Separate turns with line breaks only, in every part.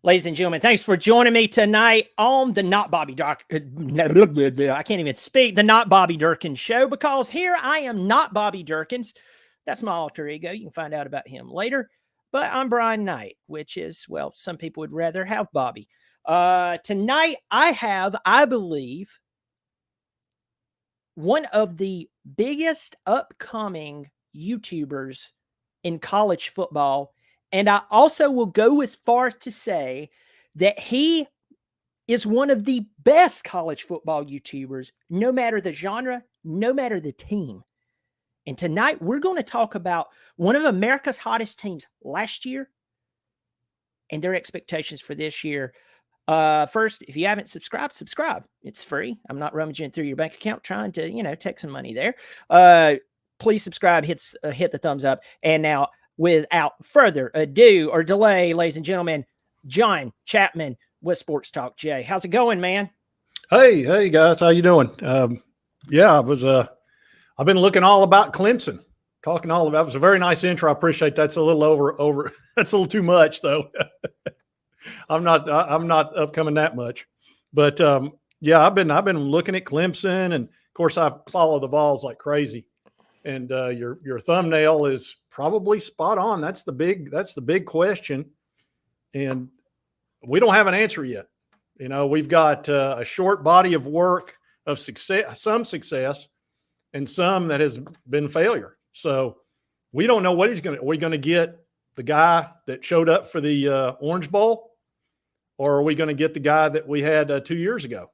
Ladies and gentlemen, thanks for joining me tonight on the Not Bobby Durkin. I can't even speak. The Not Bobby Durkin Show, because here I am not Bobby Durkins. That's my alter ego. You can find out about him later. But I'm Brian Knight, which is, well, some people would rather have Bobby. Tonight I have, I believe, one of the biggest upcoming YouTubers in college football. And I also will go as far as to say that he is one of the best college football YouTubers, no matter the genre, no matter the team. And tonight we're going to talk about one of America's hottest teams last year and their expectations for this year. First, if you haven't subscribed, subscribe. It's free. I'm not rummaging through your bank account trying to, take some money there. Please subscribe, hit the thumbs up. And now, without further ado or delay, ladies and gentlemen, John Chapman with Sports Talk Jay. How's it going, man?
Hey guys, how you doing? I've been looking all about Clemson, talking all about. It was a very nice intro. I appreciate that's a little over. That's a little too much though. I'm not upcoming that much, but I've been looking at Clemson, and of course I follow the Vols like crazy. And your thumbnail is probably spot on. That's the big question, and we don't have an answer yet. We've got a short body of work of some success, and some that has been failure. So we don't know what he's going to. Are we going to get the guy that showed up for the Orange Bowl, or are we going to get the guy that we had 2 years ago?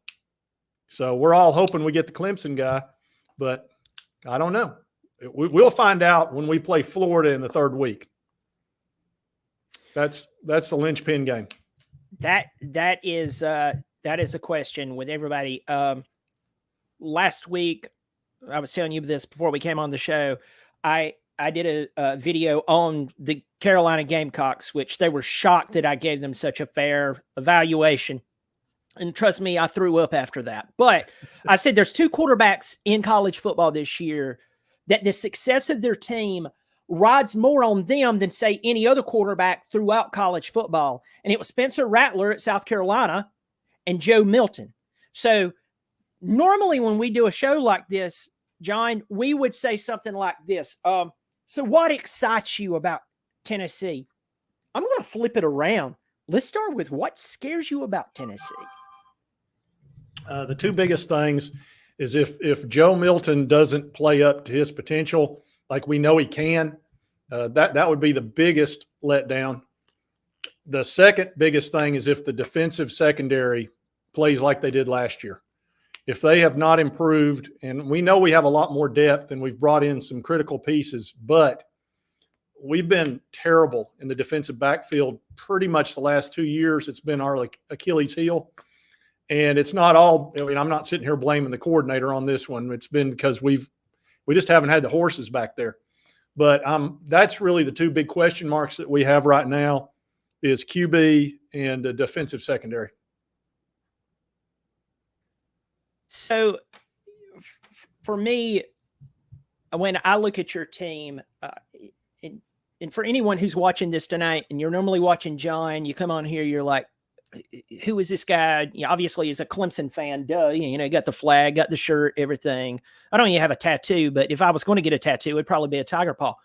So we're all hoping we get the Clemson guy, but I don't know. We'll find out when we play Florida in the third week. That's the linchpin game.
That is a question with everybody. Last week, I was telling you this before we came on the show. I did a video on the Carolina Gamecocks, which they were shocked that I gave them such a fair evaluation. And trust me, I threw up after that. But I said there's two quarterbacks in college football this year that the success of their team rides more on them than, say, any other quarterback throughout college football. And it was Spencer Rattler at South Carolina and Joe Milton. So normally when we do a show like this, John, we would say something like this. So what excites you about Tennessee? I'm going to flip it around. Let's start with what scares you about Tennessee.
The two biggest things is if Joe Milton doesn't play up to his potential, like we know he can, that would be the biggest letdown. The second biggest thing is if the defensive secondary plays like they did last year. If they have not improved, and we know we have a lot more depth and we've brought in some critical pieces, but we've been terrible in the defensive backfield pretty much the last 2 years. It's been our Achilles heel. And it's not all, I'm not sitting here blaming the coordinator on this one. It's been because we just haven't had the horses back there. But that's really the two big question marks that we have right now is QB and the defensive secondary.
So for me, when I look at your team, and for anyone who's watching this tonight, and you're normally watching John, you come on here, you're like, who is this guy? Obviously he's a Clemson fan. Duh. Got the flag, got the shirt, everything. I don't even have a tattoo, but if I was going to get a tattoo, it'd probably be a tiger paw.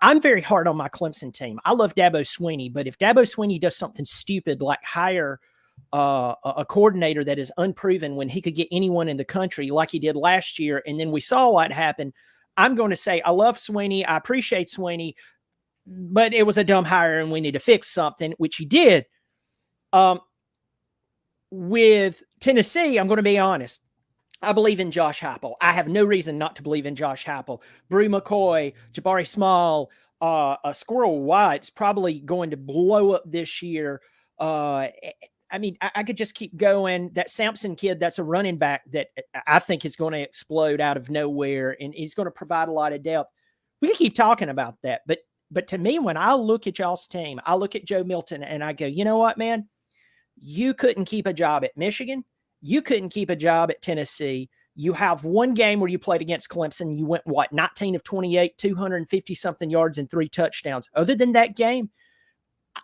I'm very hard on my Clemson team. I love Dabo Swinney, but if Dabo Swinney does something stupid like hire a coordinator that is unproven when he could get anyone in the country like he did last year, and then we saw what happened, I'm going to say I love Swinney. I appreciate Swinney, but it was a dumb hire and we need to fix something, which he did. With Tennessee, I'm going to be honest. I believe in Josh Heupel. I have no reason not to believe in Josh Heupel. Bru McCoy, Jabari Small, Squirrel White's probably going to blow up this year. I could just keep going. That Sampson kid, that's a running back that I think is going to explode out of nowhere, and he's going to provide a lot of depth. We can keep talking about that. But to me, when I look at y'all's team, I look at Joe Milton and I go, you know what, man? You couldn't keep a job at Michigan. You couldn't keep a job at Tennessee. You have one game where you played against Clemson. You went, 19 of 28, 250-something yards and 3 touchdowns. Other than that game,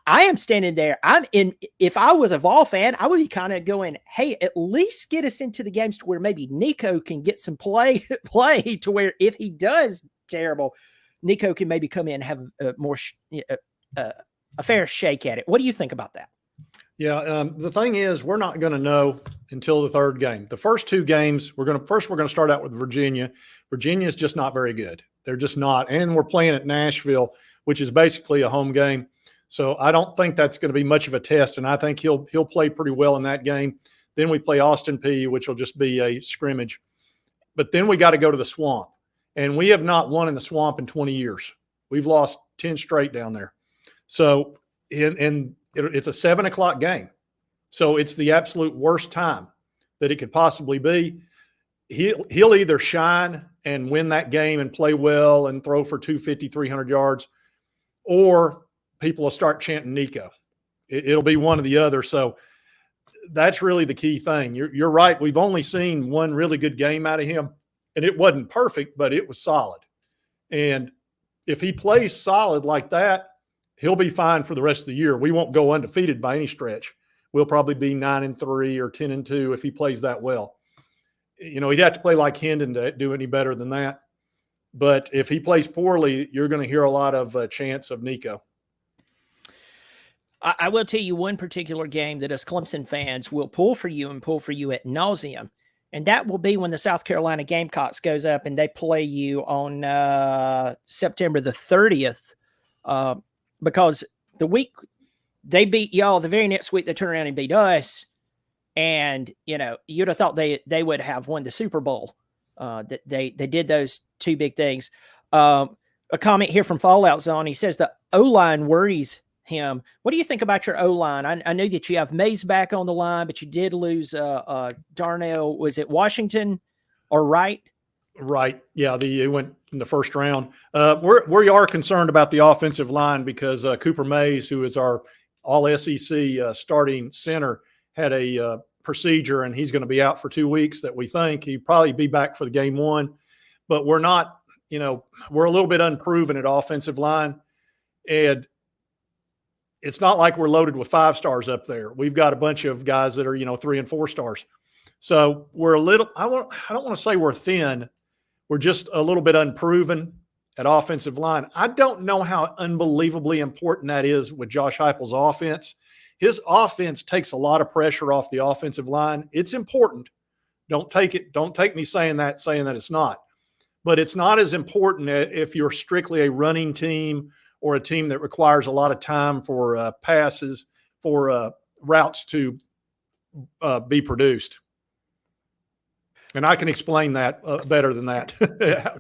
I am standing there. If I was a Vol fan, I would be kind of going, hey, at least get us into the games to where maybe Nico can get some play to where if he does terrible, Nico can maybe come in and have a fair shake at it. What do you think about that?
Yeah, the thing is, we're not going to know until the third game. The first two games, we're going to start out with Virginia. Virginia is just not very good. They're just not, and we're playing at Nashville, which is basically a home game. So I don't think that's going to be much of a test, and I think he'll play pretty well in that game. Then we play Austin Peay, which will just be a scrimmage. But then we got to go to the Swamp, and we have not won in the Swamp in 20 years. We've lost 10 straight down there. So it's a 7 o'clock game. So it's the absolute worst time that it could possibly be. He'll either shine and win that game and play well and throw for 250, 300 yards, or people will start chanting Nico. It'll be one or the other. So that's really the key thing. You're right. We've only seen one really good game out of him, and it wasn't perfect, but it was solid. And if he plays solid like that, he'll be fine for the rest of the year. We won't go undefeated by any stretch. We'll probably be 9-3 or 10-2 if he plays that well. You know, he'd have to play like Hendon to do any better than that. But if he plays poorly, you're going to hear a lot of chants of Nico.
I will tell you one particular game that us Clemson fans will pull for you at nauseum, and that will be when the South Carolina Gamecocks goes up and they play you on September the 30th. Because the week they beat y'all, the very next week they turn around and beat us. And, you know, you'd have thought they would have won the Super Bowl. That they did those two big things. A comment here from Fallout Zone. He says the O-line worries him. What do you think about your O-line? I know that you have Mays back on the line, but you did lose Darnell. Was it Washington or Wright?
Right. Yeah, it went in the first round. We are concerned about the offensive line because Cooper Mays, who is our all-SEC starting center, had a procedure, and he's going to be out for 2 weeks that we think. He'll probably be back for the game one. But we're not, you know, we're a little bit unproven at offensive line. And it's not like we're loaded with 5 stars up there. We've got a bunch of guys that are, you know, 3 and 4 stars. So we're a little – I don't want to say we're thin. We're just a little bit unproven at offensive line. I don't know how unbelievably important that is with Josh Heupel's offense. His offense takes a lot of pressure off the offensive line. It's important. Don't take me saying that it's not. But it's not as important if you're strictly a running team or a team that requires a lot of time for passes, for routes to be produced. And I can explain that better than that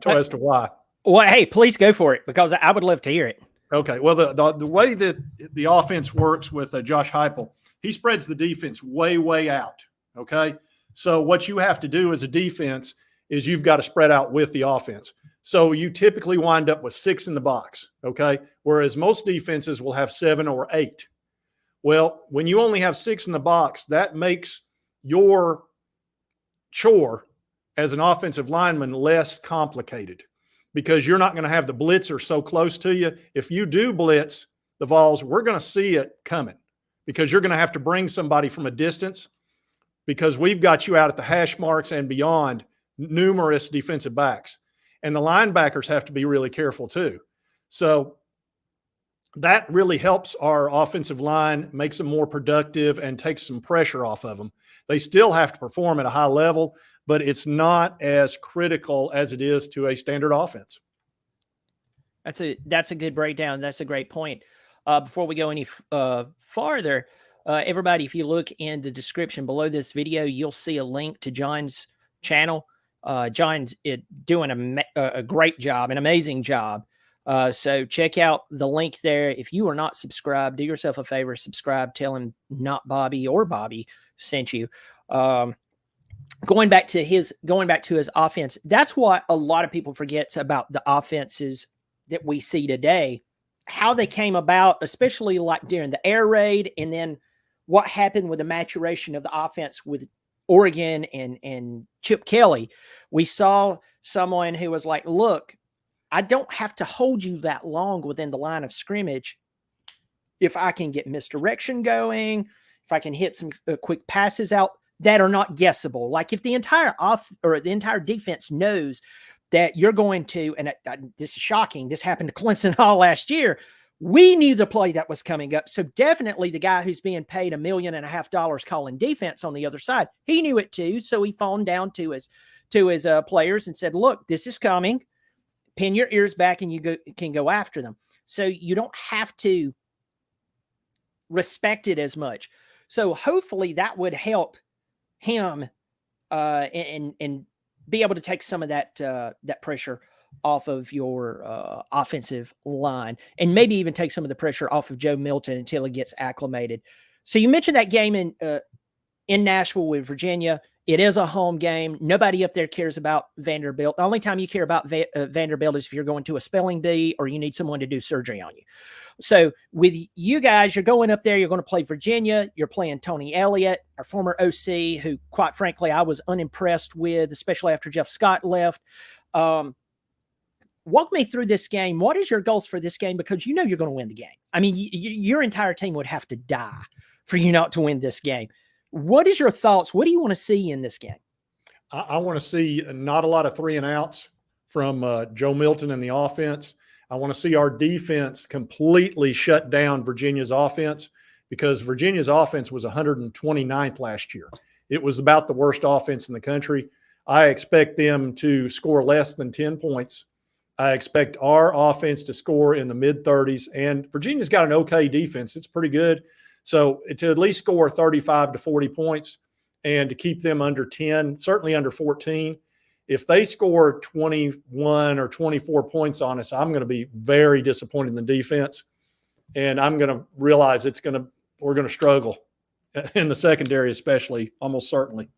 as to why.
Well, hey, please go for it, because I would love to hear it.
Okay. Well, the way that the offense works with Josh Heupel, he spreads the defense way, way out. Okay. So what you have to do as a defense is you've got to spread out with the offense. So you typically wind up with 6 in the box. Okay. Whereas most defenses will have 7 or 8. Well, when you only have 6 in the box, that makes your chore as an offensive lineman less complicated, because you're not going to have the blitzer so close to you. If you do blitz the Vols, we're going to see it coming, because you're going to have to bring somebody from a distance, because we've got you out at the hash marks and beyond, numerous defensive backs. And the linebackers have to be really careful too. So that really helps our offensive line, makes them more productive, and takes some pressure off of them. They still have to perform at a high level, but it's not as critical as it is to a standard offense.
That's a good breakdown. That's a great point. Before we go any farther, everybody, if you look in the description below this video, you'll see a link to John's channel. John's doing a great job, an amazing job. So check out the link there. If you are not subscribed, do yourself a favor, subscribe, tell him not Bobby or Bobby sent you. Going back to his offense, that's what a lot of people forget about the offenses that we see today, how they came about, especially like during the air raid, and then what happened with the maturation of the offense with Oregon and Chip Kelly. We saw someone who was like, look, I don't have to hold you that long within the line of scrimmage. if I can get misdirection going, if I can hit some quick passes out that are not guessable, like if the entire the entire defense knows that you're going to, and this is shocking, this happened to Clemson all last year. We knew the play that was coming up. So definitely the guy who's being paid $1.5 million calling defense on the other side, he knew it too. So he phoned down to his players and said, look, this is coming. Pin your ears back and you can go after them. So you don't have to respect it as much. So hopefully that would help him and be able to take some of that pressure off of your offensive line, and maybe even take some of the pressure off of Joe Milton until he gets acclimated. So you mentioned that game in Nashville with Virginia. It is a home game. Nobody up there cares about Vanderbilt. The only time you care about Vanderbilt is if you're going to a spelling bee or you need someone to do surgery on you. So with you guys, you're going up there, you're going to play Virginia. You're playing Tony Elliott, our former OC, who, quite frankly, I was unimpressed with, especially after Jeff Scott left. Walk me through this game. What is your goals for this game? Because you know you're going to win the game. I mean, your entire team would have to die for you not to win this game. What is your thoughts? What do you want to see in this game?
I want to see not a lot of 3 and outs from Joe Milton and the offense. I want to see our defense completely shut down Virginia's offense, because Virginia's offense was 129th last year. It was about the worst offense in the country. I expect them to score less than 10 points. I expect our offense to score in the mid-30s, and Virginia's got an okay defense. It's pretty good. So to at least score 35 to 40 points and to keep them under 10, certainly under 14. If they score 21 or 24 points on us, I'm going to be very disappointed in the defense, and I'm going to realize we're going to struggle in the secondary, especially, almost certainly.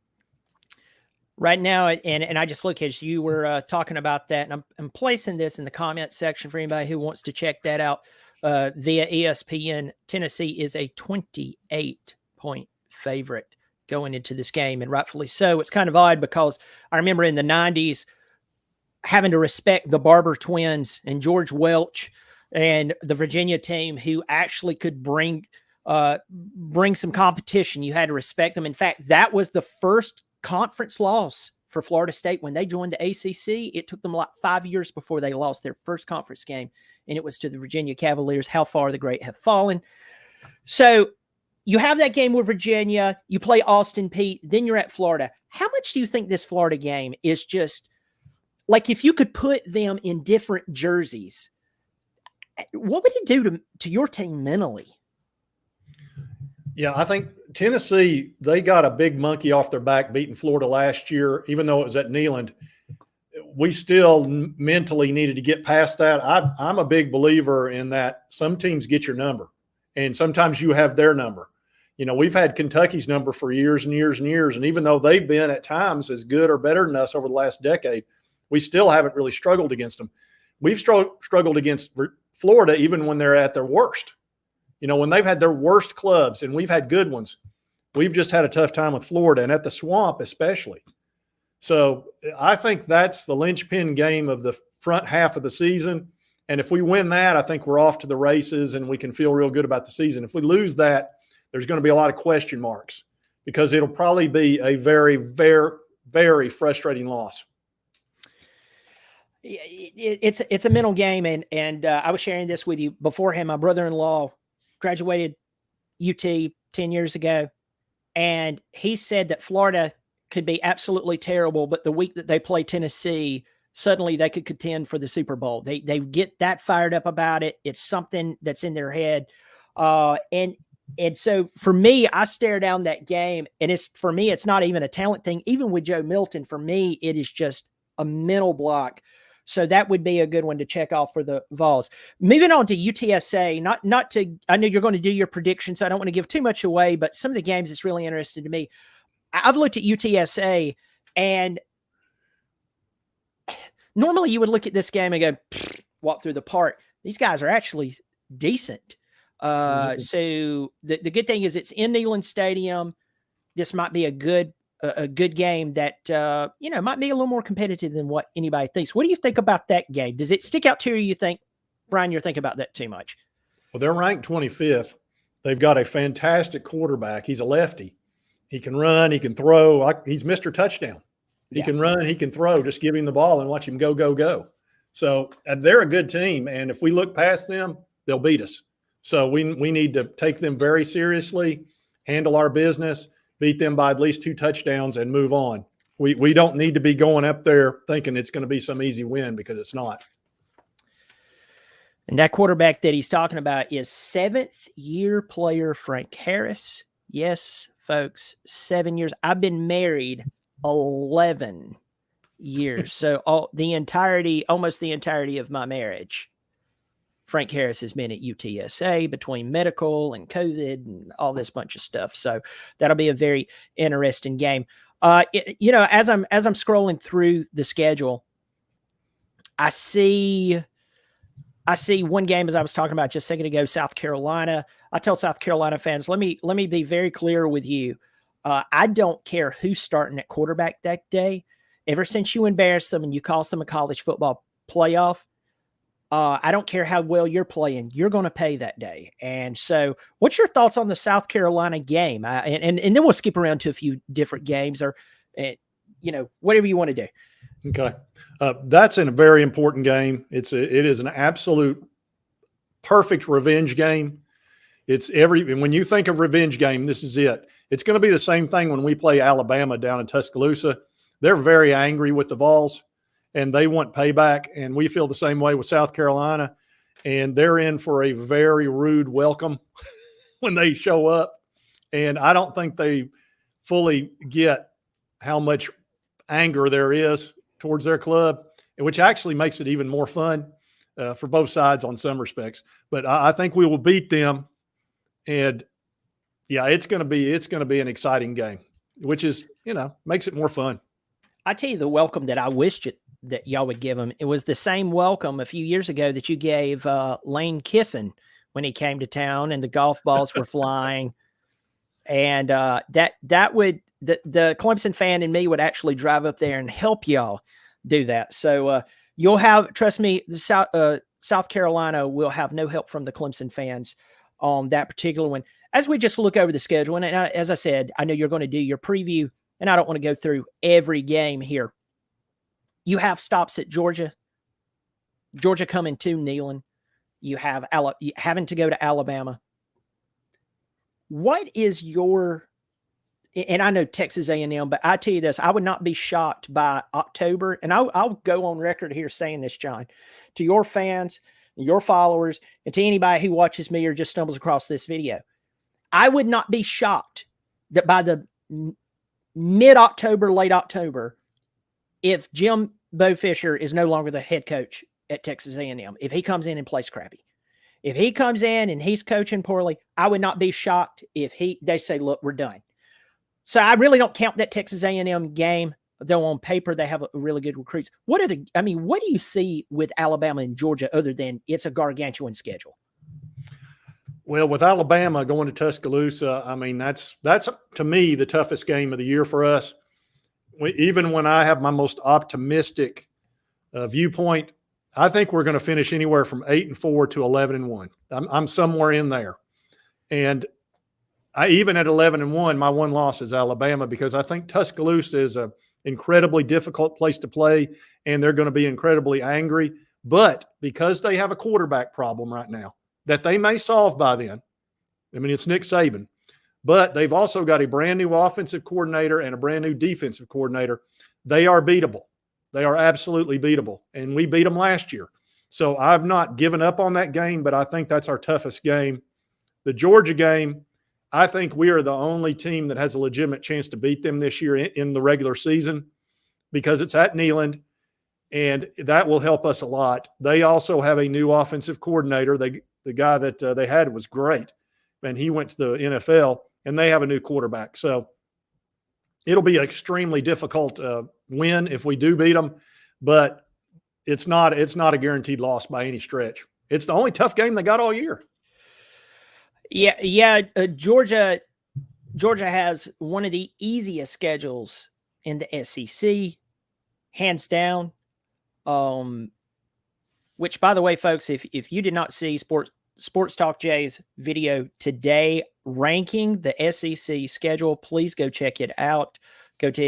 Right now, and I just look at you were talking about that, and I'm placing this in the comment section for anybody who wants to check that out via ESPN. Tennessee is a 28-point favorite going into this game, and rightfully so. It's kind of odd because I remember in the 90s having to respect the Barber twins and George Welch and the Virginia team, who actually could bring some competition. You had to respect them. In fact, that was the first conference loss for Florida State when they joined the ACC. It took them like 5 years before they lost their first conference game, and it was to the Virginia Cavaliers. How far the great have fallen. So you have that game with Virginia, you play Austin Peay, then you're at Florida. How much do you think this Florida game is just like, if you could put them in different jerseys, what would it do to your team mentally?
Yeah, I think Tennessee, they got a big monkey off their back beating Florida last year, even though it was at Neyland. We still mentally needed to get past that. I'm a big believer in that some teams get your number, and sometimes you have their number. You know, we've had Kentucky's number for years and years and years, and even though they've been at times as good or better than us over the last decade, we still haven't really struggled against them. We've struggled against Florida even when they're at their worst. You know, when they've had their worst clubs, and we've had good ones, we've just had a tough time with Florida, and at the Swamp especially. So I think that's the linchpin game of the front half of the season. And if we win that, I think we're off to the races and we can feel real good about the season. If we lose that, there's going to be a lot of question marks, because it'll probably be a very, very, very frustrating loss.
It's a mental game, and I was sharing this with you beforehand. My brother-in-law graduated UT 10 years ago, and he said that Florida could be absolutely terrible, but the week that they play Tennessee, suddenly they could contend for the Super Bowl. They get that fired up about it. It's something that's in their head. And so for me, I stare down that game, and for me, it's not even a talent thing. Even with Joe Milton, for me, it is just a mental block. So that would be a good one to check off for the Vols. Moving on to UTSA, not to, I know you're going to do your predictions, so I don't want to give too much away, but some of the games that's really interesting to me. I've looked at UTSA, and normally you would look at this game and go, walk through the park. These guys are actually decent. So the good thing is it's in Neyland Stadium. This might be a good game that, might be a little more competitive than what anybody thinks. What do you think about that game? Does it stick out to you? You think, Brian, you're thinking about that too much?
Well, they're ranked 25th. They've got a fantastic quarterback. He's a lefty. He can run. He can throw. He's Mr. Touchdown. He can run. He can throw. Just give him the ball and watch him go, go, go. So they're a good team. And if we look past them, they'll beat us. So we need to take them very seriously, handle our business, beat them by at least 2 touchdowns, and move on. We don't need to be going up there thinking it's going to be some easy win, because it's not.
And that quarterback that he's talking about is 7th-year player Frank Harris. Yes, folks, 7 years. I've been married 11 years. So almost the entirety of my marriage, Frank Harris has been at UTSA between medical and COVID and all this bunch of stuff. So that'll be a very interesting game. As I'm scrolling through the schedule, I see one game, as I was talking about just a second ago, South Carolina. I tell South Carolina fans, let me be very clear with you. I don't care who's starting at quarterback that day. Ever since you embarrassed them and you cost them a college football playoff, I don't care how well you're playing. You're going to pay that day. And so what's your thoughts on the South Carolina game? And then we'll skip around to a few different games, or, whatever you want to do.
Okay. That's a very important game. It is an absolute perfect revenge game. When you think of revenge game, this is it. It's going to be the same thing when we play Alabama down in Tuscaloosa. They're very angry with the Vols, and they want payback. And we feel the same way with South Carolina. And they're in for a very rude welcome when they show up. And I don't think they fully get how much anger there is towards their club, which actually makes it even more fun for both sides on some respects. But I think we will beat them. And yeah, it's going to be an exciting game, which is, makes it more fun.
I tell you the welcome that I wished that y'all would give him. It was the same welcome a few years ago that you gave Lane Kiffin when he came to town and the golf balls were flying. And the Clemson fan in me would actually drive up there and help y'all do that. So you'll have, trust me, the South Carolina will have no help from the Clemson fans on that particular one. As we just look over the schedule, and as I said, I know you're going to do your preview, and I don't want to go through every game here. You have stops at Georgia coming to Neyland. You have having to go to Alabama. What is your, and I know Texas A&M, but I tell you this, I would not be shocked by October, and I'll go on record here saying this, John, to your fans, your followers, and to anybody who watches me or just stumbles across this video. I would not be shocked that by the mid-October, late October, if Jim Bo Fisher is no longer the head coach at Texas A&M, if he comes in and plays crappy. If he comes in and he's coaching poorly, I would not be shocked if they say, look, we're done. So I really don't count that Texas A&M game, though on paper they have a really good recruits. What do you see with Alabama and Georgia other than it's a gargantuan schedule?
Well, with Alabama going to Tuscaloosa, that's to me the toughest game of the year for us. Even when I have my most optimistic viewpoint, I think we're going to finish anywhere from 8-4 to 11-1. I'm somewhere in there. And even at 11-1, my one loss is Alabama, because I think Tuscaloosa is an incredibly difficult place to play, and they're going to be incredibly angry. But because they have a quarterback problem right now that they may solve by then, it's Nick Saban, but they've also got a brand new offensive coordinator and a brand new defensive coordinator. They are beatable. They are absolutely beatable. And we beat them last year. So I've not given up on that game, but I think that's our toughest game. The Georgia game, I think we are the only team that has a legitimate chance to beat them this year in the regular season, because it's at Neyland, and that will help us a lot. They also have a new offensive coordinator. The guy that they had was great, and he went to the NFL, and they have a new quarterback. So it'll be an extremely difficult win if we do beat them, but it's not a guaranteed loss by any stretch. It's the only tough game they got all year.
Yeah. Georgia has one of the easiest schedules in the SEC, hands down. Which, by the way, folks, if you did not see Sports Talk Jay's video today ranking the SEC schedule. Please go check it out. Go to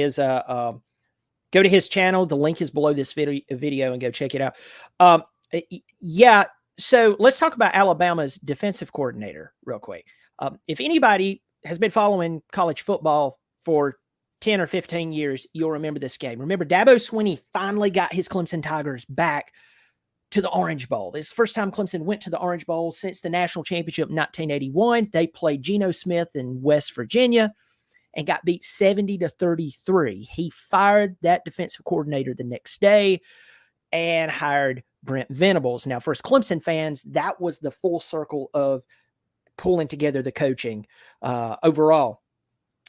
his channel. The link is below this video and go check it out. Yeah. So let's talk about Alabama's defensive coordinator real quick. If anybody has been following college football for 10 or 15 years, you'll remember this game. Remember, Dabo Swinney finally got his Clemson Tigers back to the Orange Bowl. This is the first time Clemson went to the Orange Bowl since the national championship in 1981. They played Geno Smith in West Virginia and got beat 70-33. He fired that defensive coordinator the next day and hired Brent Venables. Now, for us Clemson fans, that was the full circle of pulling together the coaching overall,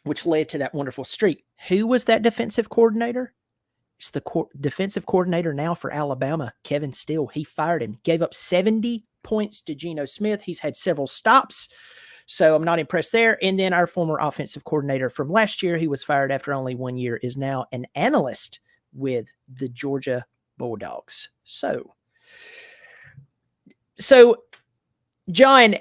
which led to that wonderful streak. Who was that defensive coordinator? It's the defensive coordinator now for Alabama, Kevin Steele. He fired him, gave up 70 points to Geno Smith. He's had several stops, so I'm not impressed there. And then our former offensive coordinator from last year, who was fired after only 1 year, is now an analyst with the Georgia Bulldogs. So John,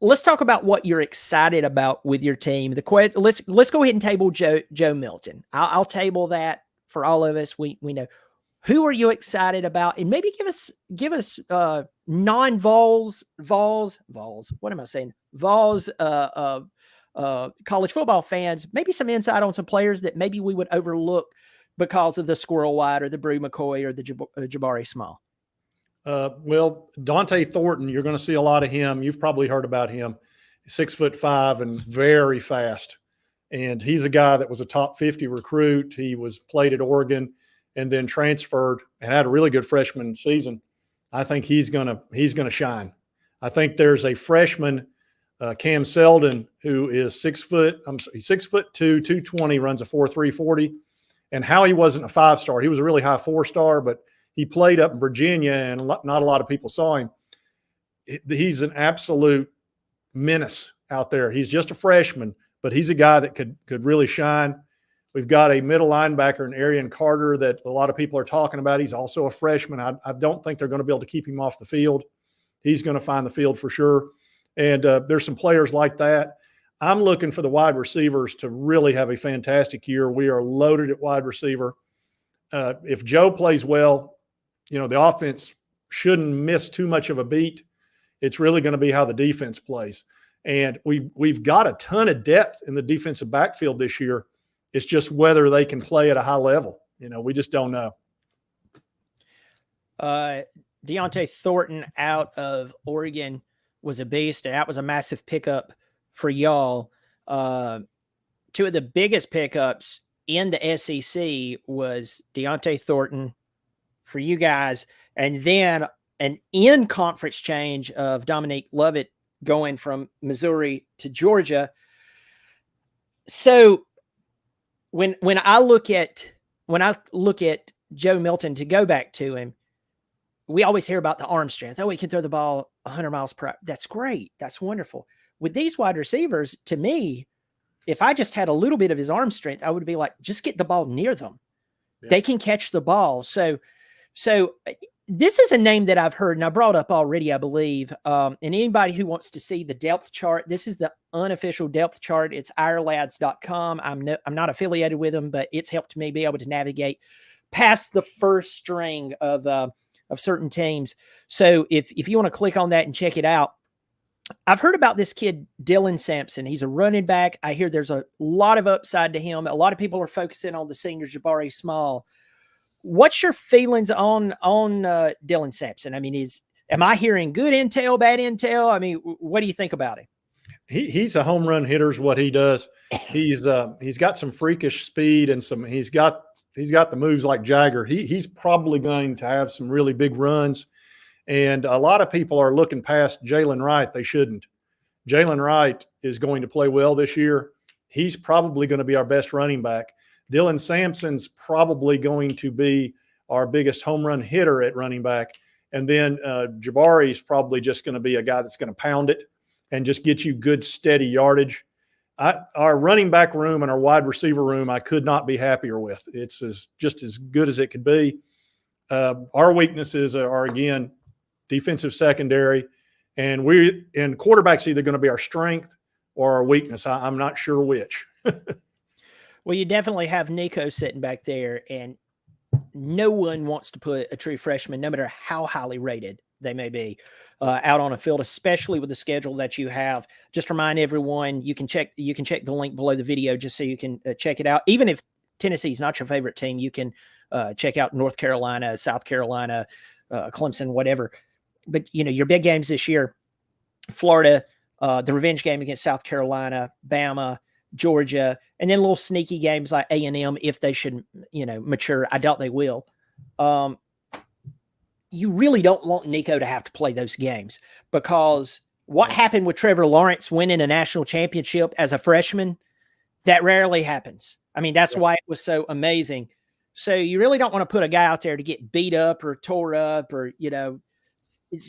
let's talk about what you're excited about with your team. Let's go ahead and table Joe Milton. I'll table that for all of us. We know. Who are you excited about? And maybe give us non-Vols. What am I saying? Vols college football fans. Maybe some insight on some players that maybe we would overlook because of the Squirrel White or the Brew McCoy or the Jabari Small.
Well, Dante Thornton, you're going to see a lot of him. You've probably heard about him. 6'5" and very fast. And he's a guy that was a top 50 recruit. He played at Oregon and then transferred and had a really good freshman season. I think he's gonna shine. I think there's a freshman, Cam Selden, who is 6 foot. He's 6'2", 220, runs a 4.3 40. And how he wasn't a 5-star. He was a really high 4-star, but he played up in Virginia, and not a lot of people saw him. He's an absolute menace out there. He's just a freshman, but he's a guy that could really shine. We've got a middle linebacker in Arian Carter that a lot of people are talking about. He's also a freshman. I don't think they're going to be able to keep him off the field. He's going to find the field for sure. And there's some players like that. I'm looking for the wide receivers to really have a fantastic year. We are loaded at wide receiver. If Joe plays well, the offense shouldn't miss too much of a beat. It's really going to be how the defense plays. And we've got a ton of depth in the defensive backfield this year. It's just whether they can play at a high level. We just don't know.
Deontay Thornton out of Oregon was a beast, and that was a massive pickup for y'all. Two of the biggest pickups in the SEC was Deontay Thornton for you guys, and then an in-conference change of Dominique Lovett going from Missouri to Georgia. So when I look at Joe Milton, to go back to him, we always hear about the arm strength. Oh, he can throw the ball 100 miles per hour. That's great. That's wonderful. With these wide receivers, to me, if I just had a little bit of his arm strength, I would be like, just get the ball near them. Yeah. They can catch the ball. So this is a name that I've heard, and I brought up already, I believe. And anybody who wants to see the depth chart, this is the unofficial depth chart. It's ourlads.com. I'm not affiliated with them, but it's helped me be able to navigate past the first string of certain teams. So if you want to click on that and check it out, I've heard about this kid, Dylan Sampson. He's a running back. I hear there's a lot of upside to him. A lot of people are focusing on the senior Jabari Small. What's your feelings on Dylan Sampson? I mean, am I hearing good intel, bad intel? I mean, what do you think about him?
He's a home run hitter is what he does. He's got some freakish speed and he's got the moves like Jagger. He's probably going to have some really big runs. And a lot of people are looking past Jalen Wright. They shouldn't. Jalen Wright is going to play well this year. He's probably going to be our best running back. Dylan Sampson's probably going to be our biggest home run hitter at running back. And then Jabari's probably just going to be a guy that's going to pound it and just get you good, steady yardage. Our running back room and our wide receiver room, I could not be happier with. It's just as good as it could be. Our weaknesses are, again, defensive secondary And quarterback's either going to be our strength or our weakness. I'm not sure which.
Well, you definitely have Nico sitting back there, and no one wants to put a true freshman, no matter how highly rated they may be, out on a field, especially with the schedule that you have. Just remind everyone, you can check the link below the video just so you can check it out. Even if Tennessee's not your favorite team, you can check out North Carolina, South Carolina, Clemson, whatever. But your big games this year: Florida, the revenge game against South Carolina, Bama, Georgia, and then little sneaky games like A&M if they should, mature. I doubt they will. You really don't want Nico to have to play those games, because what happened with Trevor Lawrence winning a national championship as a freshman, that rarely happens. I mean, that's why it was so amazing. So you really don't want to put a guy out there to get beat up or tore up or,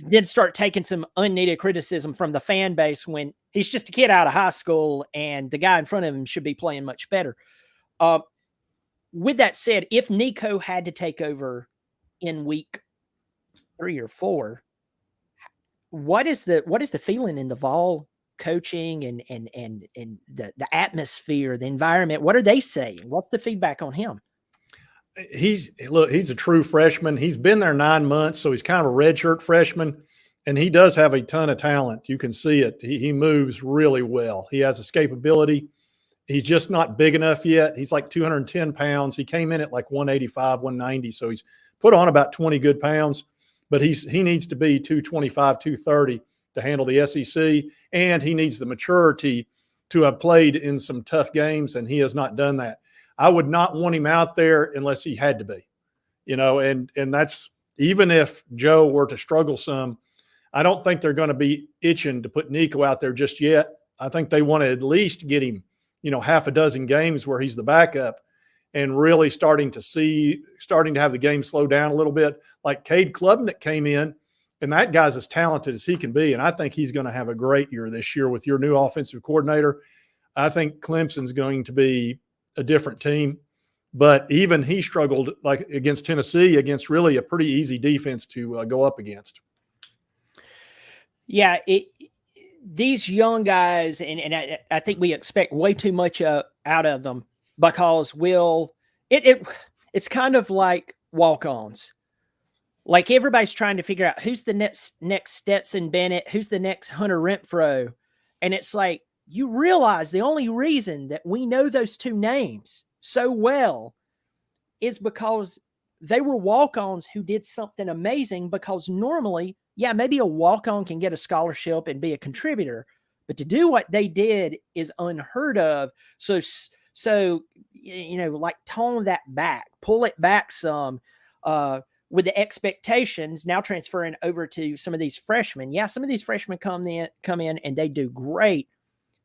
then start taking some unneeded criticism from the fan base when he's just a kid out of high school and the guy in front of him should be playing much better. With that said, if Nico had to take over in week 3 or 4, what is the feeling in the Vol coaching and the atmosphere, the environment? What are they saying? What's the feedback on him?
He's a true freshman. He's been there 9 months, so he's kind of a redshirt freshman, and he does have a ton of talent. You can see it. He moves really well. He has escapability. He's just not big enough yet. He's like 210 pounds. He came in at like 185, 190, so he's put on about 20 good pounds, but he needs to be 225, 230 to handle the SEC, and he needs the maturity to have played in some tough games, and he has not done that. I would not want him out there unless he had to be, and that's, even if Joe were to struggle some, I don't think they're going to be itching to put Nico out there just yet. I think they want to at least get him, half a dozen games where he's the backup and really starting to have the game slow down a little bit. Like Cade Klubnik came in, and that guy's as talented as he can be. And I think he's going to have a great year this year with your new offensive coordinator. I think Clemson's going to be a different team, but even he struggled like against Tennessee, against really a pretty easy defense to go up against.
Yeah, these young guys, and I think we expect way too much out of them, because it's kind of like walk-ons. Like everybody's trying to figure out who's the next Stetson Bennett, who's the next Hunter Renfrow, and it's like, you realize the only reason that we know those two names so well is because they were walk-ons who did something amazing. Because normally, maybe a walk-on can get a scholarship and be a contributor, but to do what they did is unheard of. So like tone that back, pull it back some, with the expectations now transferring over to some of these freshmen. Yeah, some of these freshmen come in and they do great.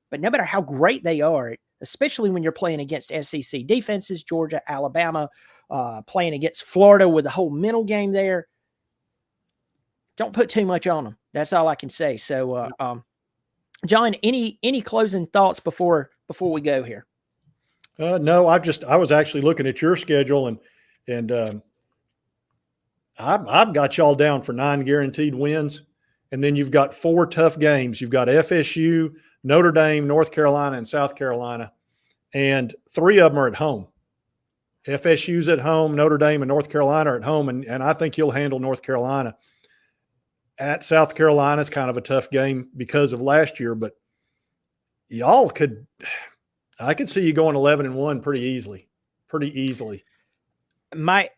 But no matter how great they are, especially when you're playing against SEC defenses, Georgia, Alabama, playing against Florida with the whole mental game there, don't put too much on them. That's all I can say. So, John, any closing thoughts before we go here?
No, I was actually looking at your schedule, and I've got y'all down for 9 guaranteed wins, and then you've got 4 tough games. You've got FSU, Notre Dame, North Carolina, and South Carolina, and 3 of them are at home. FSU's at home, Notre Dame and North Carolina are at home, and I think you'll handle North Carolina. At South Carolina, it's kind of a tough game because of last year, but I could see you going 11-1 pretty easily. My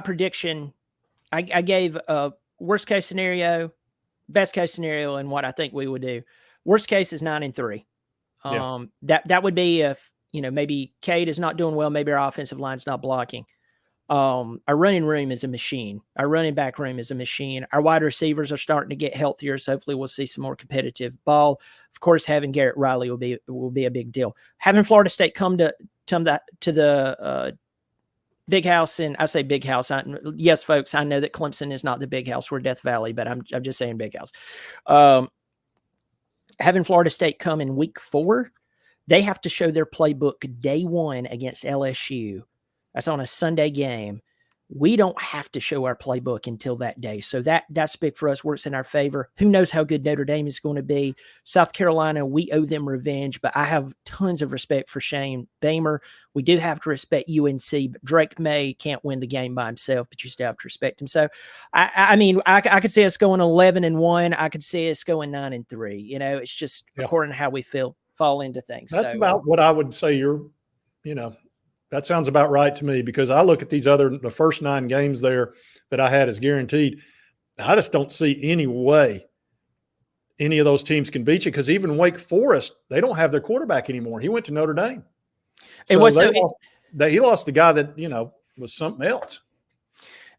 prediction, I gave a worst case scenario, best case scenario, and what I think we would do. Worst case is 9-3. That would be if, maybe Cade is not doing well. Maybe our offensive line's not blocking. Our running room is a machine. Our running back room is a machine. Our wide receivers are starting to get healthier, so hopefully we'll see some more competitive ball. Of course, having Garrett Riley will be a big deal. Having Florida State come to the Big House, and I say Big House. Yes, folks, I know that Clemson is not the Big House. We're Death Valley, but I'm just saying Big House. Having Florida State come in week 4, they have to show their playbook day 1 against LSU. That's on a Sunday game.
we don't have to show our playbook until that day. So that's big for us, works in our favor. Who knows how good Notre Dame is going to be? South Carolina, we owe them revenge, but I have tons of respect for Shane Beamer. We do have to respect UNC, but Drake May can't win the game by himself, but you still have to respect him. So, I mean, I could see us going 11-1. I could see us going 9-3. You know, it's just according to how we fall into things.
That's about what I would say that sounds about right to me, because I look at the first 9 games there that I had as guaranteed. I just don't see any way any of those teams can beat you, because even Wake Forest, they don't have their quarterback anymore. He went to Notre Dame. He lost the guy that, was something else.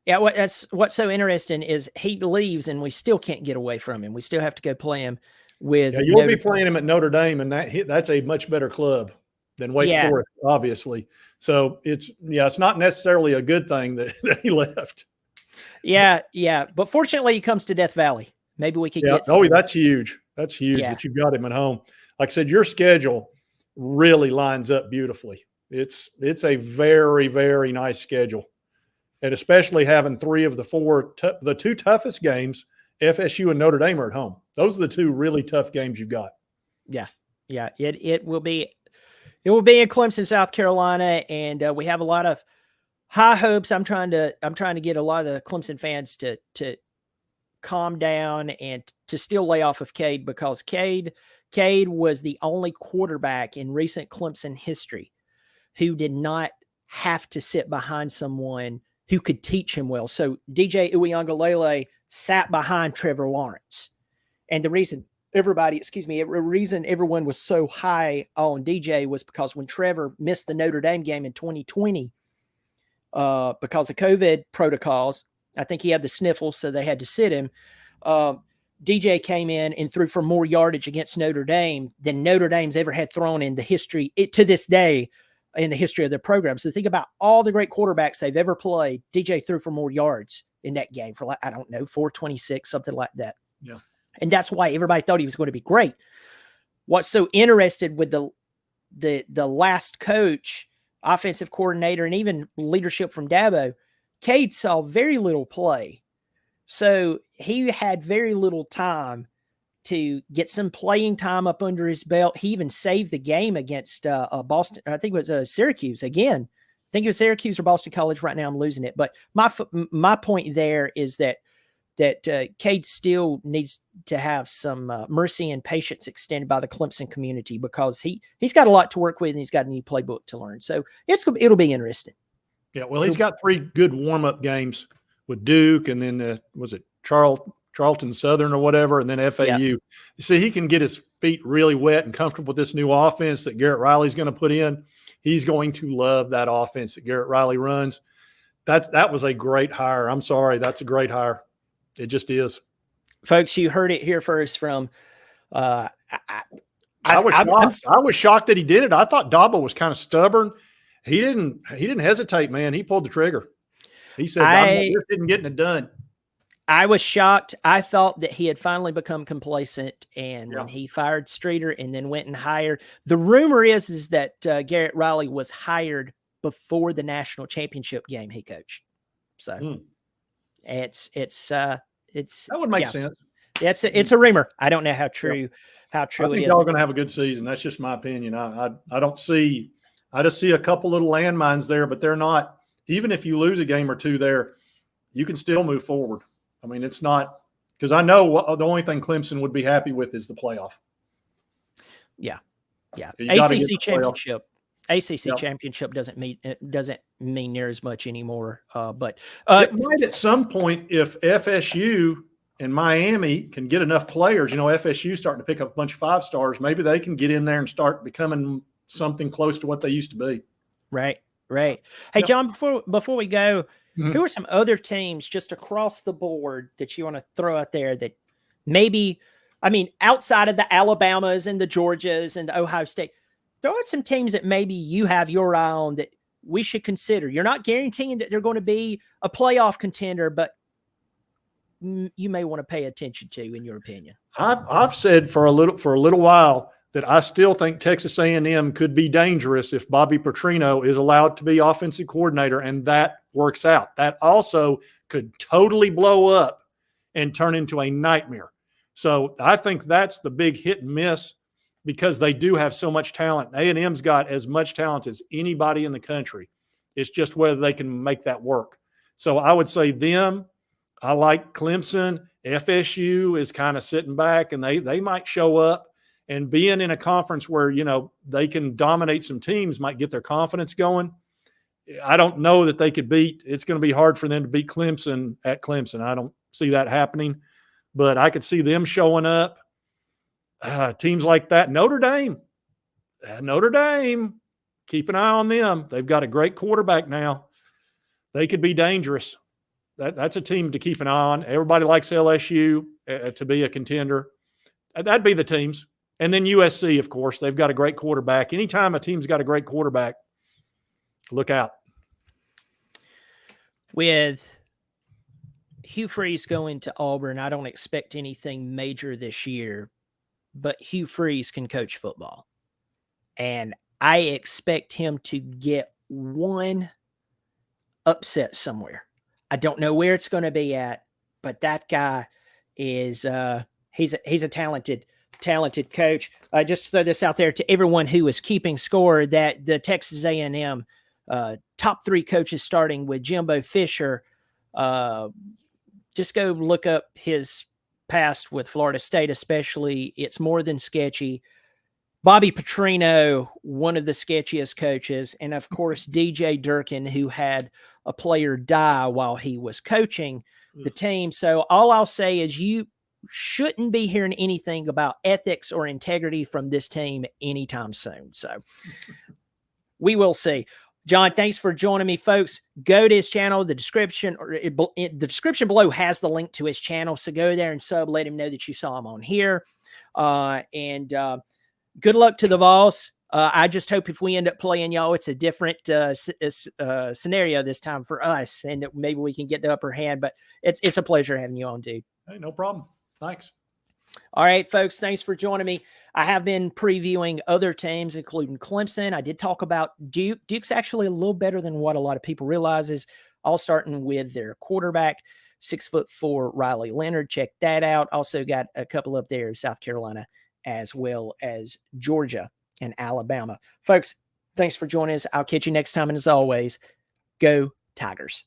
Yeah, what's so interesting is he leaves and we still can't get away from him. We still have to go play him with.
Yeah, you'll be playing him at Notre Dame, and that's a much better club than Wake Forest, obviously. So it's not necessarily a good thing that he left.
Yeah. But fortunately, he comes to Death Valley. Maybe we could get.
Oh, that's huge. That's huge that you've got him at home. Like I said, your schedule really lines up beautifully. It's a very, very nice schedule, and especially having 3 of the 4, the 2 toughest games, FSU and Notre Dame, are at home. Those are the 2 really tough games you've got.
Yeah. It will be. It will be in Clemson, South Carolina, and we have a lot of high hopes. I'm trying to get a lot of the Clemson fans to calm down and to still lay off of Cade, because Cade was the only quarterback in recent Clemson history who did not have to sit behind someone who could teach him well. So DJ Uiagalelei sat behind Trevor Lawrence, and the reason everyone was so high on DJ was because when Trevor missed the Notre Dame game in 2020, because of COVID protocols, I think he had the sniffles, so they had to sit him. DJ came in and threw for more yardage against Notre Dame than Notre Dame's ever had thrown in the history, to this day, in the history of their program. So think about all the great quarterbacks they've ever played. DJ threw for more yards in that game for 426, something like that.
Yeah.
And that's why everybody thought he was going to be great. What's so interesting with the last coach, offensive coordinator, and even leadership from Dabo, Cade saw very little play. So he had very little time to get some playing time up under his belt. He even saved the game against Boston. I think it was Syracuse again. I think it was Syracuse or Boston College. Right now I'm losing it. But my point there is that Cade still needs to have some mercy and patience extended by the Clemson community, because he's got a lot to work with and he's got a new playbook to learn. So it'll be interesting.
Yeah, well, he's got 3 good warm-up games with Duke, and then was it Charlton Southern or whatever, and then FAU. Yeah. You see, he can get his feet really wet and comfortable with this new offense that Garrett Riley's going to put in. He's going to love that offense that Garrett Riley runs. That was a great hire. I'm sorry, that's a great hire. It just is.
Folks, you heard it here first from
I was shocked that he did it. I thought Dabo was kind of stubborn. He didn't hesitate, man. He pulled the trigger. He said, I'm interested in getting it done.
I was shocked. I thought that he had finally become complacent, and when he fired Streeter and then went and hired, the rumor is that Garrett Riley was hired before the national championship game he coached. So it's that
would make sense.
It's a rumor. I don't know how true
I
it
think
is.
y'all going to have a good season. That's just my opinion. I just see a couple little landmines there, but they're not. Even if you lose a game or 2 there, you can still move forward. I mean, it's not, because I know the only thing Clemson would be happy with is the playoff.
Yeah. ACC championship. Championship doesn't mean near as much anymore. But
it might at some point, if FSU and Miami can get enough players. FSU starting to pick up a bunch of 5-stars. Maybe they can get in there and start becoming something close to what they used to be.
Right. Hey, John, before we go, who are some other teams just across the board that you want to throw out there that maybe, outside of the Alabamas and the Georgias and the Ohio State, there are some teams that maybe you have your eye on that we should consider? You're not guaranteeing that they're going to be a playoff contender, but you may want to pay attention to, in your opinion.
I've said for a little while, that I still think Texas A&M could be dangerous if Bobby Petrino is allowed to be offensive coordinator and that works out. That also could totally blow up and turn into a nightmare. So I think that's the big hit and miss because they do have so much talent. A&M's got as much talent as anybody in the country. It's just whether they can make that work. So I would say them. I like Clemson. FSU is kind of sitting back, and they might show up. And being in a conference where, you know, they can dominate some teams might get their confidence going. I don't know that they could beat – it's going to be hard for them to beat Clemson at Clemson. I don't see that happening. But I could see them showing up. Teams like that. Notre Dame, keep an eye on them. They've got a great quarterback now. They could be dangerous. That's a team to keep an eye on. Everybody likes LSU to be a contender. That'd be the teams. And then USC, of course. They've got a great quarterback. Anytime a team's got a great quarterback, look out.
With Hugh Freeze going to Auburn, I don't expect anything major this year, but Hugh Freeze can coach football. And I expect him to get one upset somewhere. I don't know where it's going to be at, but that guy is he's a talented coach. Just throw this out there to everyone who is keeping score that the Texas A&M top 3 coaches, starting with Jimbo Fisher. Just go look up his past with Florida State, especially. It's more than sketchy. Bobby Petrino, one of the sketchiest coaches, and of course DJ Durkin, who had a player die while he was coaching the team. So all I'll say is you shouldn't be hearing anything about ethics or integrity from this team anytime soon. So we will see. John, thanks for joining me, folks. Go to his channel. The description below has the link to his channel. So go there and sub. Let him know that you saw him on here. Good luck to the Vols. I just hope if we end up playing y'all, it's a different scenario this time for us, and that maybe we can get the upper hand. But it's a pleasure having you on, dude.
Hey, no problem. Thanks.
All right, folks, thanks for joining me. I have been previewing other teams, including Clemson. I did talk about Duke. Duke's actually a little better than what a lot of people realizes, all starting with their quarterback, 6'4" Riley Leonard. Check that out. Also got a couple up there, South Carolina, as well as Georgia and Alabama. Folks, thanks for joining us. I'll catch you next time. And as always, go Tigers.